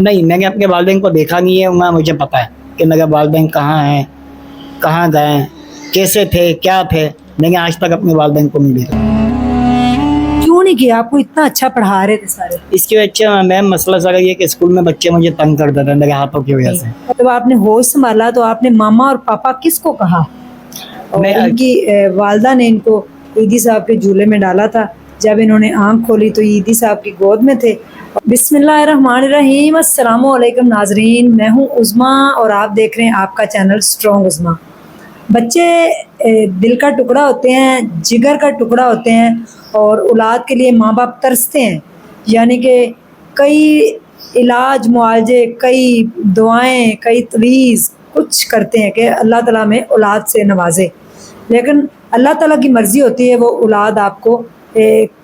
نہیں میں نے اپنے والدین کو دیکھا نہیں ہے، مجھے پتا ہے کہ میرے والدین کہاں ہیں، کہاں گئے، کیسے تھے، کیا تھے، میں نے آج تک اپنے والدین کو نہیں دیکھا۔ کیوں نہیں کیا؟ آپ کو اتنا اچھا پڑھا رہے تھے سارے۔ اس کی وجہ سے میم مسئلہ سارا یہ کہ اسکول میں بچے مجھے تنگ کرتے تھے میرے ہاتھوں کی وجہ سے۔ جب آپ نے ہوش سنبھالا تو آپ نے ماما اور پاپا کس کو کہا؟ اور ان کی والدہ نے ان کو عیدی صاحب کے جھولے میں ڈالا تھا، جب انہوں نے آنکھ کھولی تو عیدی صاحب کی گود میں تھے۔ بسم اللہ الرحمن الرحیم۔ السلام علیکم ناظرین، میں ہوں عظمیٰ اور آپ دیکھ رہے ہیں آپ کا چینل اسٹرانگ عظمیٰ۔ بچے دل کا ٹکڑا ہوتے ہیں، جگر کا ٹکڑا ہوتے ہیں، اور اولاد کے لیے ماں باپ ترستے ہیں، یعنی کہ کئی علاج معالجے، کئی دعائیں، کئی تویز کچھ کرتے ہیں کہ اللہ تعالیٰ میں اولاد سے نوازے، لیکن اللہ تعالیٰ کی مرضی ہوتی ہے وہ اولاد آپ کو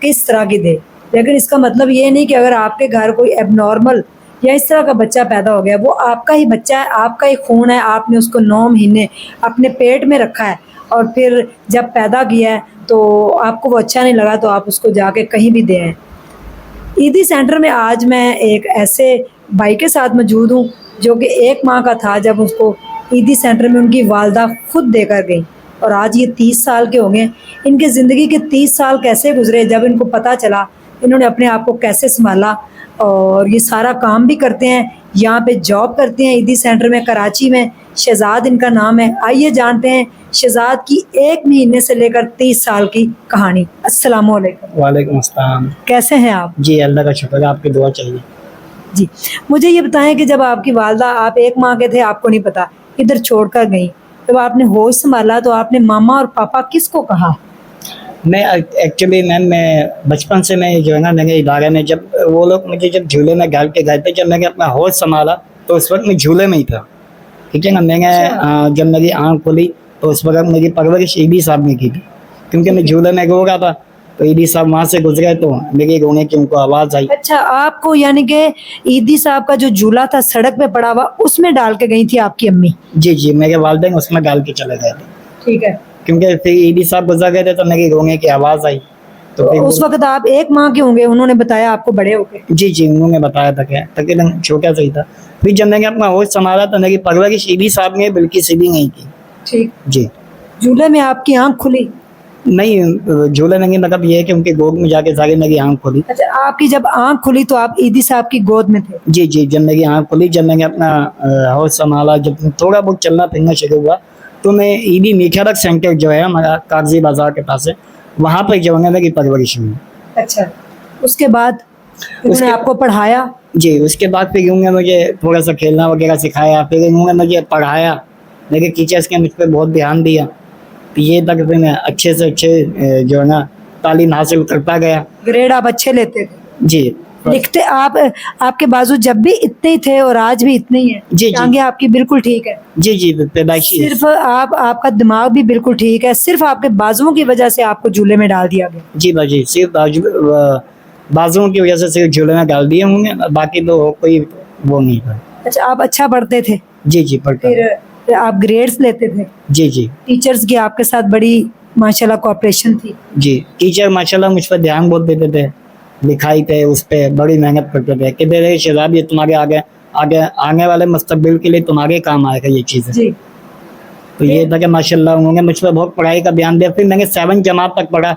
کس طرح کی دے۔ لیکن اس کا مطلب یہ نہیں کہ اگر آپ کے گھر کوئی ایب نارمل یا اس طرح کا بچہ پیدا ہو گیا، وہ آپ کا ہی بچہ ہے، آپ کا ہی خون ہے، آپ نے اس کو 9 مہینے اپنے پیٹ میں رکھا ہے، اور پھر جب پیدا کیا ہے تو آپ کو وہ اچھا نہیں لگا تو آپ اس کو جا کے کہیں بھی دے آئیں۔ عیدی سینٹر میں آج میں ایک ایسے بھائی کے ساتھ موجود ہوں جو کہ 1 ماہ کا تھا جب اس کو عیدی سینٹر میں ان کی والدہ خود دے کر گئی، اور آج یہ 30 سال کے ہو گئے۔ ان کے زندگی کے 30 سال کیسے گزرے، جب ان کو پتہ چلا انہوں نے اپنے آپ کو کیسے سنبھالا، اور یہ سارا کام بھی کرتے ہیں، یہاں پہ جاب کرتے ہیں عیدی سینٹر میں کراچی میں۔ شہزاد ان کا نام ہے۔ آئیے جانتے ہیں شہزاد کی 1 مہینے سے لے کر 30 سال کی کہانی۔ السلام علیکم۔ وعلیکم السلام۔ کیسے ہیں آپ؟ جی اللہ کا شکر ہے، آپ کی دعا چاہیے۔ جی مجھے یہ بتائیں کہ جب آپ کی والدہ، آپ 1 ماہ کے تھے، آپ کو نہیں پتا، ادھر چھوڑ کر گئی، جب آپ نے ہوش سنبھالا تو آپ نے ماما اور پاپا کس کو کہا؟ میں ایکچولی میم میں بچپن سے میں جو ہے نا میرے ادارے میں جب وہ لوگ مجھے جب جھولے میں ڈال کے گئے تھے، جب میں نے اپنا ہوش سنبھالا تو اس وقت میں جھولے میں ہی تھا، ٹھیک ہے نا۔ میں نے جب میری آنکھ کھلی تو اس وقت میری پرورش عیدی صاحب نے کی تھی، کیونکہ میں جھولے میں رو رہا تھا تو عیدی صاحب وہاں سے گزرے تو میری رونے کی ان کو آواز آئی۔ اچھا، آپ کو یعنی کہ عیدی صاحب کا جو جھولا تھا سڑک پہ پڑا ہوا، اس میں ڈال کے گئی تھی آپ کی امی؟ جی جی، میرے والدین اس میں ڈال کے چلے گئے تھے، ٹھیک ہے، کیونکہ پھر عیدی صاحب گزر گئے تھے تو میری رونے کی آواز آئی۔ تو اس وقت آپ 1 ماہ کے ہوں گے، انہوں نے بتایا آپ کو بڑے ہو کے؟ جی جی، انہوں نے بتایا تھا کہ تقریباً چھوٹا سا ہی تھا۔ پھر جب میں نے اپنا ہوش سنبھالا تو میری پرورش عیدی صاحب نے بالکل سیدھی نہیں کی۔ ٹھیک جی، جھولے میں آپ کی آنکھ کھلی؟ نہیں، جھولے میں مطلب یہ ہے کہ ان کے گود میں جا کے ساری میری آنکھ کھلی۔ اچھا، آپ کی جب آنکھ کھلی تو آپ عیدی صاحب کی گود میں تھے؟ جی جی، جب میری آنکھ کھلی، جب میں نے اپنا ہوش سنبھالا، جب تھوڑا بہت چلنا پھرنا شروع ہوا تو میں عیدی میٹھارک سینٹر جو ہے ہمارا کاغذی بازار کے پاس ہے، وہاں پہ جو ہے میری پرورش ہوئی۔ اچھا، اس کے بعد انہوں نے آپ کو پڑھایا؟ جی، اس کے بعد پھر انہوں نے مجھے تھوڑا سا کھیلنا وغیرہ سکھایا، پھر انہوں نے مجھے پڑھایا، میرے ٹیچرس نے مجھ پہ بہت دھیان دیا، تو یہ تک پھر میں اچھے سے اچھے جو ہے نا تعلیم حاصل کرتا گیا۔ گریڈ آپ اچھے لیتے تھے؟ جی، لکھتے آپ کے بازو جب بھی اتنے ہی تھے اور آج بھی اتنے ہی ہیں؟ جی جی ٹانگیں آپ کی بالکل ٹھیک ہے؟ جی جی، پیدائشی صرف آپ کا دماغ بھی بالکل ٹھیک ہے، صرف آپ کے بازوؤں کی وجہ سے آپ کو جھولے میں ڈال دیا گیا؟ جی باجی، صرف بازوؤں کی وجہ سے صرف جھولے میں ڈال دیے ہوں گے، باقی تو کوئی وہ نہیں تھا۔ اچھا، آپ اچھا پڑھتے تھے؟ جی جی، پڑھتا۔ پھر آپ گریڈز لیتے تھے؟ جی جی ٹیچرز کی آپ کے ساتھ بڑی ماشاءاللہ کوآپریشن تھی؟ جی، ٹیچر ماشاءاللہ مجھ پہ دھیان بہت دیتے تھے، لکھائی پہ اس پہ بڑی محنت کرتے تھے کہ میرے شہزاد یہ تمہارے آگے والے مستقبل کے لیے تمہارے کام آئے گا یہ چیزیں۔ جی، تو یہ تھا کہ ماشاءاللہ انہوں نے مجھ پہ بہت پڑھائی کا دھیان دیا۔ پھر میں نے 7 جماعت تک پڑھا،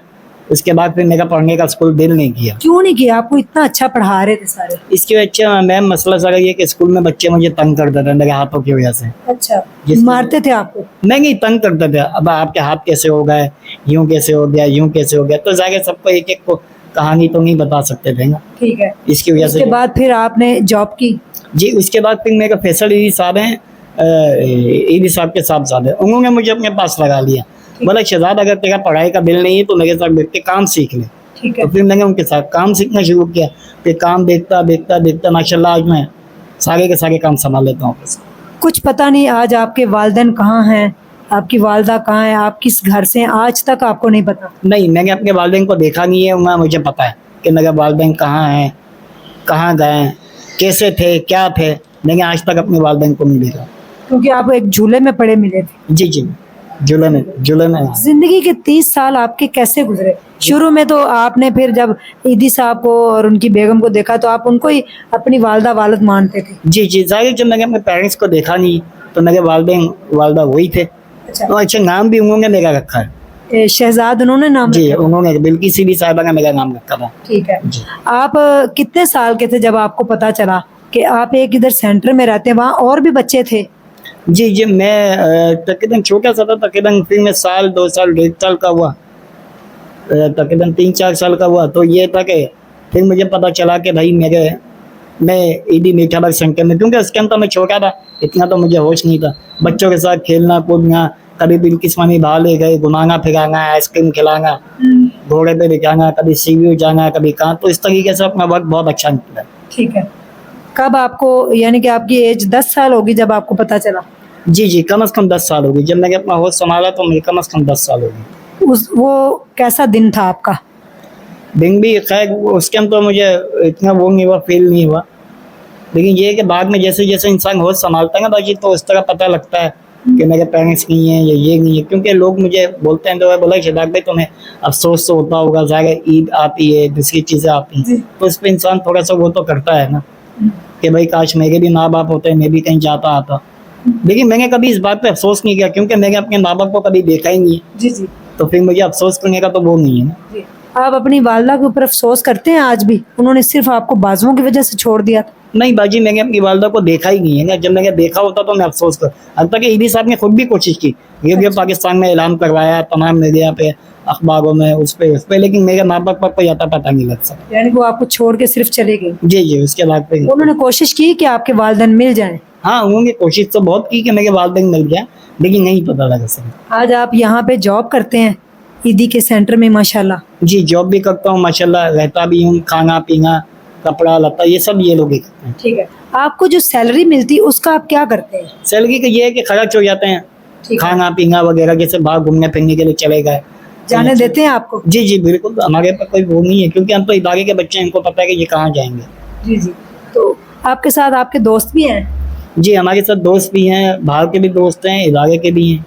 اس کے بعد پھر میرا پڑھنے کا اسکول دل نہیں کیا۔ کیوں نہیں کیا؟ آپ کو اتنا اچھا پڑھا رہے تھے سارے۔ اس کی وجہ سے میم مسئلہ سارا یہ کہ اسکول میں بچے مجھے تنگ کرتے تھے میرے ہاتھوں کی وجہ سے۔ اچھا، مارتے تھے آپ کو؟ نہیں، تنگ کرتے تھے، اب آپ کے ہاتھ کیسے ہو گئے، یوں کیسے ہو گیا، یوں کیسے ہو گیا، تو ظاہر سب کو ایک ایک کو کہانی تو نہیں بتا سکتے تھے نا۔ ٹھیک ہے، اس کی وجہ سے اس کے بعد پھر آپ نے جاب کی؟ جی، اس کے بعد پھر میرے فیصل عیدی صاحب ہیں، عیدی صاحب کے صاحبزادے ہیں، انہوں نے مجھے اپنے پاس لگا لیا، بولا شہزاد اگر تیرا پڑھائی کا دل نہیں ہے تو میرے ساتھ بیٹھ کے کام سیکھ لے۔ ٹھیک ہے، تو پھر میں نے ان کے ساتھ کام سیکھنا شروع کیا، پھر کام دیکھتا ماشاءاللہ آج میں سارے کے سارے کام سنبھال لیتا ہوں۔ کچھ پتہ نہیں آج آپ کے والدین کہاں ہیں، آپ کی والدہ کہاں ہے، آپ کس گھر سے ہیں، آج تک آپ کو نہیں پتا؟ نہیں، میں نے اپنے والدین کو دیکھا نہیں ہے، مجھے پتا ہے کہ میرے والدین کہاں ہیں، کہاں گئے، کیسے تھے، کیا تھے، میں نے آج تک اپنے والدین کو نہیں دیکھا۔ کیونکہ آپ ایک جھولے میں پڑے ملے تھے؟ جی جی، झूले में जिंदगी के 30 साल आपके कैसे गुजरे? शुरू में तो आपने फिर जब ईदी साहब को और उनकी बेगम को देखा तो आप उनको ही अपनी वालदा वालद मानते थे? जी जी, जाहिर जब मैंने अपने पेरेंट्स को देखा नहीं तो मेरे वालदा वही थे। अच्छा, तो अच्छा, नाम भी उन्होंने मेरा रखा है। शहजाद उन्होंने नाम जी, रखा? उन्होंने बिल्किस सीबी साहिबा का मेरा नाम रखा था। ठीक है। जी आप कितने साल के थे जब आपको पता चला कि आप एक इधर सेंटर में रहते हैं, वहाँ और भी बच्चे थे? जी जी, मैं तकरीबन छोटा सा था, तकरीबन फिर मैं साल 2 साल 1.5 साल का हुआ, तकरीबन 3-4 साल का हुआ तो ये था कि फिर मुझे पता चला कि भाई मैं ईदी मीठाबाग सेंटर में, क्योंकि उस टाइम तो मैं छोटा था, इतना तो मुझे होश नहीं था। बच्चों के साथ खेलना कूदना, कभी बिल्किस्मानी बाहर ले गए, घुमाना फिराना, आइसक्रीम खिलाना, घोड़े पे बिठाना, कभी सीवी जाना, कभी कहाँ, तो इस तरीके से अपना वक्त बहुत अच्छा निकला। ठीक है। कब आपको, यानी कि आपकी एज 10 साल होगी जब आपको पता चला? जी जी, कम से कम 10 साल होगी। जब मैंने अपना होश संभाला तो मेरे कम से कम 10 साल होगी। वो कैसा दिन था आपका? दिन भी खैर उस टाइम तो मुझे इतना वो नहीं हुआ, फील नहीं हुआ, लेकिन ये है कि बाद में जैसे जैसे इंसान होश संभालता है ना बाकी, तो उस तरह पता लगता है कि मेरे पेरेंट्स नहीं है या ये नहीं है। क्योंकि लोग मुझे बोलते हैं, तो मैं बोला शिदाक भाई तुम्हें अफसोस तो होता होगा, ज़ाहिर ईद आती है, दूसरी चीज़ें आती हैं, तो उस पर इंसान थोड़ा सा वो तो करता है ना कि भाई काश मेरे भी माँ बाप होते, मैं भी कहीं जाता आता। लेकिन मैंने कभी इस बात पे अफसोस नहीं किया, क्योंकि मैंने अपने माँ बाप को कभी देखा ही नहीं है, जी जी तो फिर मुझे अफसोस करने का तो वो नहीं है ना। जी। आप अपनी वालदा के ऊपर अफसोस करते हैं आज भी? उन्होंने सिर्फ आपको बाजुओं की वजह से छोड़ दिया था? नहीं बाजी, मैंने अपनी वालदा को देखा ही नहीं है ना। जब मैंने देखा होता तो मैं अफसोस कर, अब तक ईदी साहब ने खुद भी कोशिश की, रेडियो पाकिस्तान में ऐलान करवाया, तमाम मीडिया पे, अखबारों में, उस पे, लेकिन मेरे माँ बाप को आता पता नहीं लग सका। यानी वो आपको छोड़ के सिर्फ चले गए? जी जी, उसके बाद फिर उन्होंने कोशिश की कि आपके वालिदैन मिल जाएं? हाँ, उन्होंने कोशिश तो बहुत की कि मेरे वालिदैन मिल गया, लेकिन नहीं पता लगा सका। आज आप यहाँ पे जॉब करते हैं ईदी के सेंटर में, माशाल्लाह? जी, जॉब भी करता हूँ माशाल्लाह, रहता भी हूँ, खाना पीना कपड़ा लत्ता ये सब ये लोग ही करते हैं। ठीक है। आपको जो सैलरी मिलती है उसका आप क्या करते हैं? सैलरी का ये है कि खर्च हो जाते हैं, ठीक है। खाना पीना वगैरह, जैसे बाहर घूमने फिरने के लिए चले गए। जाने देते हैं आपको? जी जी बिल्कुल, हमारे पास कोई वो नहीं है, क्योंकि हम तो इदारे के बच्चे हैं, इनको पता है कि ये कहाँ जाएंगे। जी जी। तो आपके साथ आपके दोस्त भी हैं? जी, हमारे साथ दोस्त भी हैं, बाहर के भी दोस्त हैं, इदारे के भी हैं।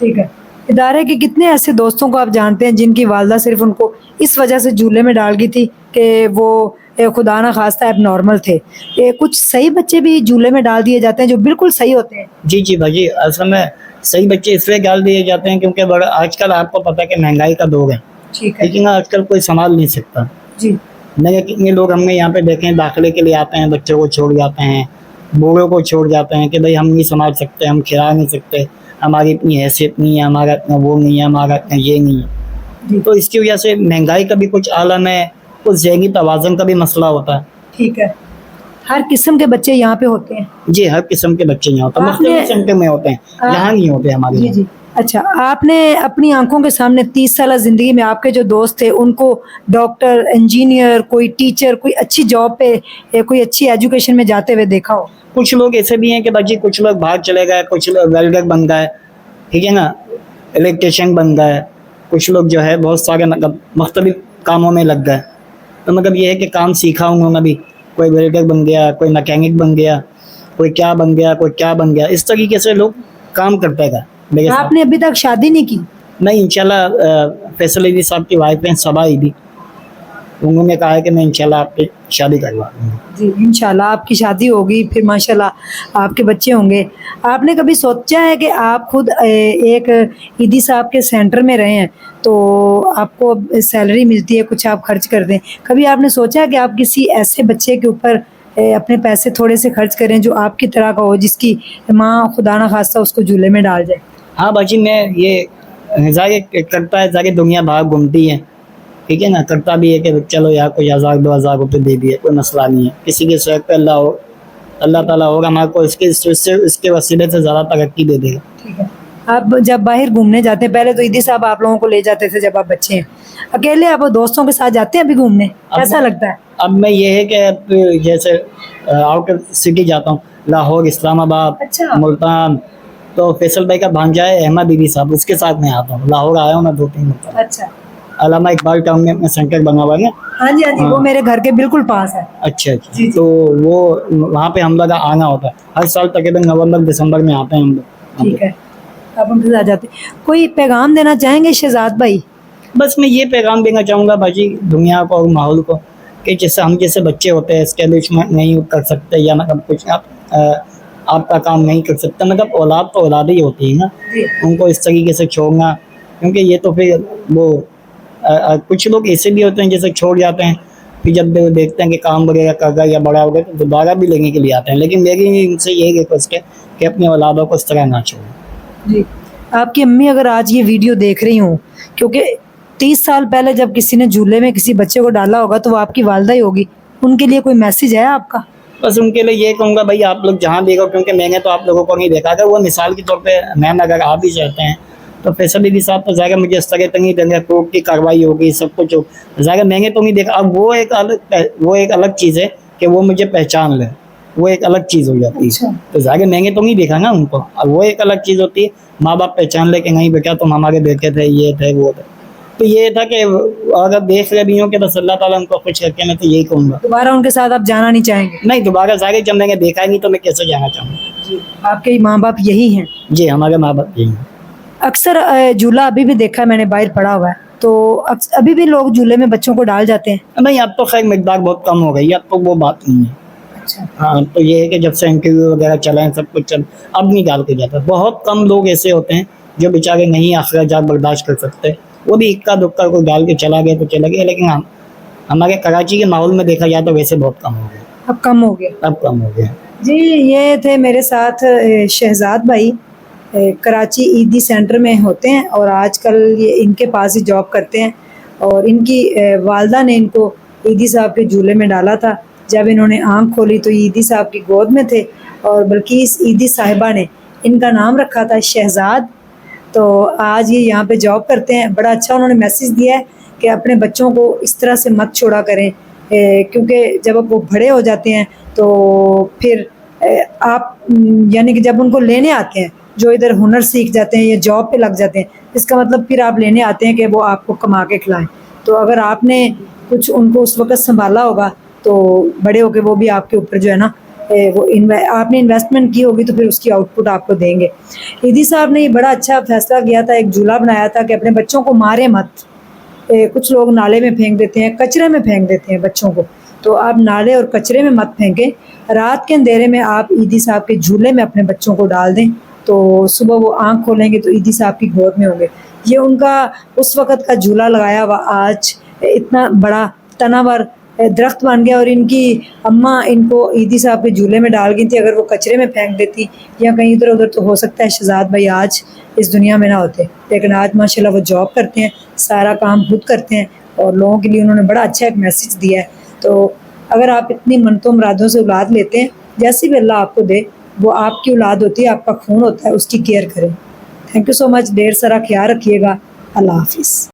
ठीक है। इदारे के कितने ऐसे दोस्तों को आप जानते हैं जिनकी वालदा सिर्फ उनको इस वजह से झूले में डाल गई थी कि वो खुदा ना खास्ता एब नॉर्मल थे? कुछ सही बच्चे भी झूले में डाल दिए जाते हैं जो बिल्कुल सही होते हैं? जी जी भाजी, असल में सही बच्चे इसलिए डाल दिए जाते हैं क्योंकि बड़ा आजकल आपको पता है कि महंगाई का दौर है, ठीक है। लेकिन आजकल कोई संभाल नहीं सकता। जी मैंने कितने लोग हमने यहाँ पे देखे हैं, दाखिले के लिए आते हैं, बच्चों को छोड़ जाते हैं, बूढ़ों को छोड़ जाते हैं कि भाई हम नहीं संभाल सकते, हम खिला नहीं सकते, हमारी इतनी हैसियत नहीं है, हमारा इतना वो नहीं है, हमारा इतना ये नहीं है। जी। तो इसकी वजह से महंगाई का भी कुछ आलम है, कुछ ज़हनी तवाज़ुन का भी मसला होता है। ठीक है। हर किस्म के बच्चे यहाँ पे होते हैं? जी, हर किस्म के बच्चे यहाँ होते हैं, आपने- मुख्तलिफ सेंटर में होते हैं, यहाँ नहीं होते हमारे जी यहाँ। जी। अच्छा, आपने अपनी आंखों के सामने 30 साल जिंदगी में आपके जो दोस्त थे उनको डॉक्टर, इंजीनियर, कोई टीचर, कोई अच्छी जॉब पे या कोई अच्छी एजुकेशन में जाते हुए देखा हो? कुछ लोग ऐसे भी हैं कि बाजी कुछ लोग बाहर चले गए, कुछ लोग वेल्डर बन गए, ठीक है ना, इलेक्ट्रिशियन बन गए, कुछ लोग जो है बहुत सारे मतलब मुख्तलिफ कामों में लग गए। तो मतलब ये है कि काम सीखा उन्होंने भी, कोई वेल्डर बन गया, कोई मैकेनिक बन गया, कोई क्या बन गया, कोई क्या बन गया, इस तरीके से लोग काम करते गए मेरे साथ। आपने अभी तक शादी नहीं की? नहीं, इंशाल्लाह फैसल ईदी साहब की वाइफ हैं सबा ईदी, उन्होंने कहा है कि मैं इंशाल्लाह आपकी शादी करवा दूँगी। जी, इंशाल्लाह आपकी शादी होगी, फिर माशाल्लाह आपके बच्चे होंगे। आपने कभी सोचा है कि आप खुद एक ईदी साहब के सेंटर में रहे हैं तो आपको सैलरी मिलती है, कुछ आप खर्च कर दें, कभी आपने सोचा है कि आप किसी ऐसे बच्चे के ऊपर अपने पैसे थोड़े से खर्च करें जो आपकी तरह का हो, जिसकी माँ खुदा ना खास्ता उसको झूले में डाल जाए? हाँ बाजी, मैं ये जाके करता है, जाके दुनिया बाहर घूमती है, ठीक है ना, करता भी है कि चलो यार कोई 1000-2000 रुपये दे दिए, कोई मसला नहीं है, किसी के शौक पे अल्लाह ताला होगा हमारे को इसके वसीले से ज़्यादा तरक्की दे देगा। ठीक है। आप जब बाहर घूमने जाते हैं, पहले तो ईदी साहब आप लोगों को ले जाते थे जब आप बच्चे हैं, अकेले आप दोस्तों के साथ जाते हैं अभी घूमने, कैसा लगता है? अब मैं ये है कि अब जैसे आउटर सिटी जाता हूँ, लाहौर, इस्लामाबाद, अच्छा। मुल्तान, तो फैसल भाई का भांजा है अहमद ईदी साहब, उसके साथ मैं आता हूँ। लाहौर आया हूँ मैं 2-3 मरतबा। अच्छा। अलामा इकबाल टाउन में अपना सेंटर बना हुआ है। हाँ जी हाँ जी, वो मेरे घर के बिल्कुल पास है। अच्छा अच्छा, जी, जी। तो वो वहाँ पे हम लोग का आना होता है हर साल, तकरीबन नवंबर दिसंबर में आते हैं हम लोग। ठीक है। आप उनके साथ जाते हैं। कोई पैगाम देना चाहेंगे शहजाद भाई? बस मैं ये पैगाम देना चाहूँगा भाजी दुनिया को और माहौल को कि जैसे हम जैसे बच्चे होते हैं एस्टेब्लिशमेंट नहीं कर सकते या मतलब कुछ आपका काम नहीं कर सकते, मतलब औलाद तो औलाद ही होती है ना, उनको इस तरीके से छोड़ना, क्योंकि ये तो फिर वो कुछ लोग ऐसे भी होते हैं जैसे छोड़ जाते हैं, फिर जब वो देखते हैं कि काम वगैरह कर गया या बड़ा हो गया तो दोबारा भी लेने के लिए आते हैं, लेकिन मेरी इनसे यही रिक्वेस्ट है कि अपनी औलादों को इस तरह ना छोड़ें। जी, आपकी अम्मी अगर आज ये वीडियो देख रही हूँ, क्योंकि 30 साल पहले जब किसी ने झूले में किसी बच्चे को डाला होगा तो वो आपकी वालदा ही होगी, उनके लिए कोई मैसेज है आपका? बस उनके लिए ये कहूँगा भाई आप लोग जहाँ देखो, क्योंकि मैंने तो आप लोगों को नहीं देखा था, वो मिसाल के तौर पे मैम अगर आप भी चाहते हैं तो फैसल भी साहब तो ज़्यादा मुझे इस तरह तक नहीं देंगे, कोर्ट की कार्रवाई होगी सब कुछ हो, ज़्यादा मैंने तो नहीं देखा। अब वो एक अलग चीज़ है कि वो मुझे पहचान ले, वो एक अलग चीज़ हो जाती है। तो ज़्यादा मैंने तो नहीं देखा ना उनको, अब वो एक अलग चीज़ होती है, माँ बाप पहचान ले कि नहीं बेटा तुम हमारे बेटे थे, ये थे वो थे। तो ये था कि अगर देख रहे भी हो कि बस अल्लाह ताला उनको खुश रखे, मैं तो यही कहूँगा। दोबारा उनके साथ आप जाना नहीं चाहेंगे? नहीं, दोबारा ज़्यादा जब मैंने देखा नहीं तो मैं कैसे जाना चाहूँगा। जी, आपके माँ बाप यही हैं? जी, हमारे माँ बाप यही हैं। अक्सर झूला अभी भी देखा है मैंने, बाहर पड़ा हुआ है, तो अभी भी लोग झूले में बच्चों को डाल जाते हैं? नहीं, अब तो खैर मिकदार बहुत कम हो गई है, अब तो वो बात नहीं है। अच्छा। हाँ, तो ये है कि जब से इंटरव्यू वगैरह चला है सब कुछ चल, अब नहीं डाल के जाता। बहुत कम लोग ऐसे होते हैं जो बेचारे नहीं अखराजात बर्दाश्त कर सकते, वो भी इक्का दुक्का कोई डाल के चला गया तो चला गया, लेकिन हम हमारे कराची के माहौल में देखा जाए तो वैसे बहुत कम हो गया। अब कम हो गया? अब कम हो गया। जी, ये थे मेरे साथ शहजाद भाई, कराची ईदी सेंटर में होते हैं और आजकल ये इनके पास ही जॉब करते हैं, और इनकी वालदा ने इनको ईदी साहब के झूले में डाला था। जब इन्होंने आंख खोली तो ईदी साहब की गोद में थे, और बल्कि इस ईदी साहिबा ने इनका नाम रखा था शहजाद। तो आज ये यहाँ पे जॉब करते हैं। बड़ा अच्छा उन्होंने मैसेज दिया है कि अपने बच्चों को इस तरह से मत छोड़ा करें, क्योंकि जब वो बड़े हो जाते हैं तो फिर आप यानी कि जब उनको लेने आते हैं, जो इधर हुनर सीख जाते हैं या जॉब पे लग जाते हैं, इसका मतलब फिर आप लेने आते हैं कि वो आपको कमा के खिलाएं। तो अगर आपने कुछ उनको उस वक्त संभाला होगा तो बड़े होके वो भी आपके ऊपर जो है ना वो आपने इन्वेस्टमेंट की होगी तो फिर उसकी आउटपुट आपको देंगे। ईदी साहब ने ये बड़ा अच्छा फैसला किया था, एक झूला बनाया था कि अपने बच्चों को मारे मत। कुछ लोग नाले में फेंक देते हैं, कचरे में फेंक देते हैं बच्चों को, तो आप नाले और कचरे में मत फेंकें। रात के अंधेरे में आप ईदी साहब के झूले में अपने बच्चों को डाल दें, तो सुबह वो आंख खोलेंगे तो ईदी साहब की गोद में होंगे। ये उनका उस वक़्त का झूला लगाया हुआ आज इतना बड़ा तनावर दरख्त बन गया, और इनकी अम्मा इनको ईदी साहब के झूले में डाल गई थी। अगर वो कचरे में फेंक देती या कहीं इधर उधर तो हो सकता है शहजाद भाई आज इस दुनिया में ना होते, लेकिन आज माशाल्लाह वो जॉब करते हैं, सारा काम खुद करते हैं, और लोगों के लिए उन्होंने बड़ा अच्छा एक मैसेज दिया है। तो अगर आप इतनी मनतों मुरादों से औलाद लेते हैं, जैसी भी अल्लाह आपको दे वो आपकी औलाद होती है, आपका खून होता है, उसकी केयर करें। थैंक यू सो मच, ढेर सारा ख्याल रखिएगा। अल्लाह हाफिज़।